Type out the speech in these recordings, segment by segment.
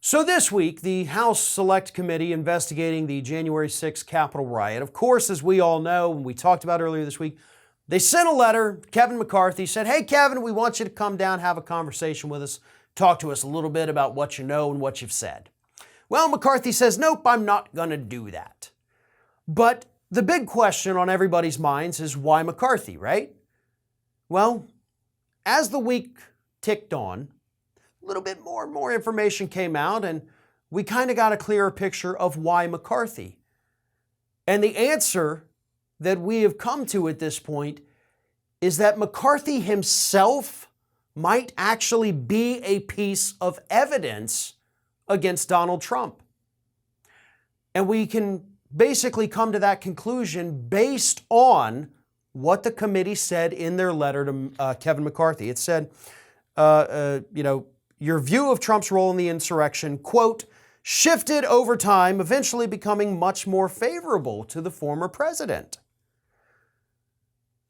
So this week, the House Select Committee investigating the January 6th Capitol riot, of course, as we all know, and we talked about earlier this week, they sent a letter. Kevin McCarthy said, "Hey, Kevin, we want you to come down, have a conversation with us, talk to us a little bit about what you know and what you've said." Well, McCarthy says, "Nope, I'm not going to do that." But the big question on everybody's minds is why McCarthy, right? Well, as the week ticked on, a little bit more information came out, and we kind of got a clearer picture of why McCarthy. And the answer that we have come to at this point is that McCarthy himself might actually be a piece of evidence against Donald Trump. And we can basically come to that conclusion based on what the committee said in their letter to Kevin McCarthy. It said, your view of Trump's role in the insurrection, quote, shifted over time, eventually becoming much more favorable to the former president.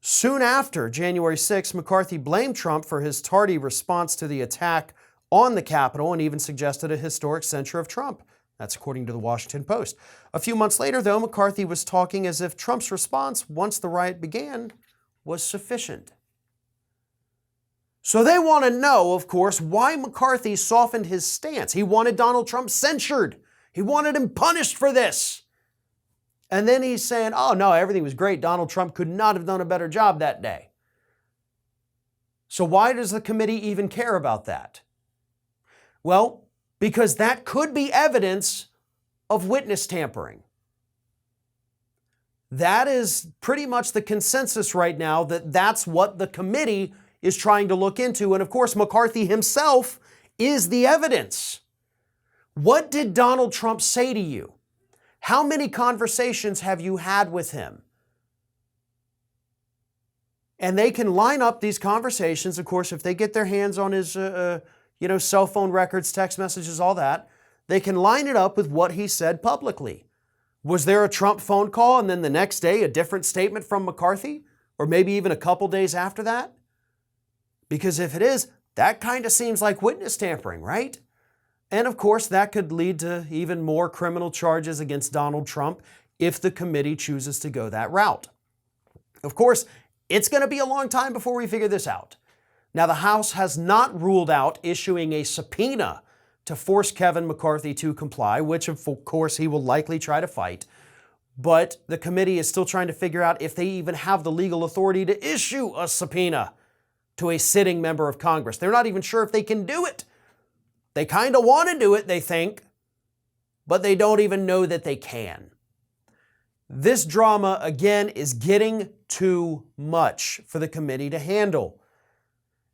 Soon after January 6, McCarthy blamed Trump for his tardy response to the attack on the Capitol and even suggested a historic censure of Trump. That's according to the Washington Post. A few months later, though, McCarthy was talking as if Trump's response, once the riot began, was sufficient. So they want to know, of course, why McCarthy softened his stance. He wanted Donald Trump censured. He wanted him punished for this. And then he's saying, oh no, everything was great. Donald Trump could not have done a better job that day. So why does the committee even care about that? Well, because that could be evidence of witness tampering. That is pretty much the consensus right now, that that's what the committee is trying to look into. And of course, McCarthy himself is the evidence. What did Donald Trump say to you? How many conversations have you had with him? And they can line up these conversations. Of course, if they get their hands on his cell phone records, text messages, all that, they can line it up with what he said publicly. Was there a Trump phone call and then the next day a different statement from McCarthy? Or maybe even a couple days after that? Because if it is, that kind of seems like witness tampering, right? And of course, that could lead to even more criminal charges against Donald Trump if the committee chooses to go that route. Of course, it's going to be a long time before we figure this out. Now, the House has not ruled out issuing a subpoena to force Kevin McCarthy to comply, which of course he will likely try to fight. But the committee is still trying to figure out if they even have the legal authority to issue a subpoena to a sitting member of Congress. They're not even sure if they can do it. They kind of want to do it, they think, but they don't even know that they can. This drama, again, is getting too much for the committee to handle.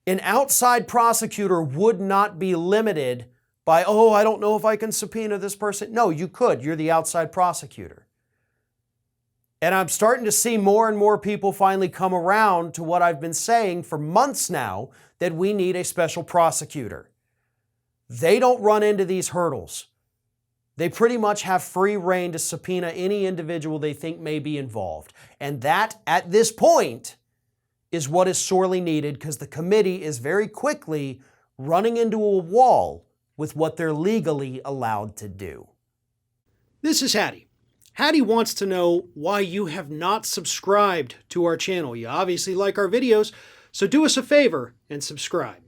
An outside prosecutor would not be limited by, oh, I don't know if I can subpoena this person. No, you could. You're the outside prosecutor. And I'm starting to see more and more people finally come around to what I've been saying for months now, that we need a special prosecutor. They don't run into these hurdles. They pretty much have free rein to subpoena any individual they think may be involved. And that, at this point, is what is sorely needed, because the committee is very quickly running into a wall with what they're legally allowed to do. This is Hattie. Hattie wants to know why you have not subscribed to our channel. You obviously like our videos, so do us a favor and subscribe.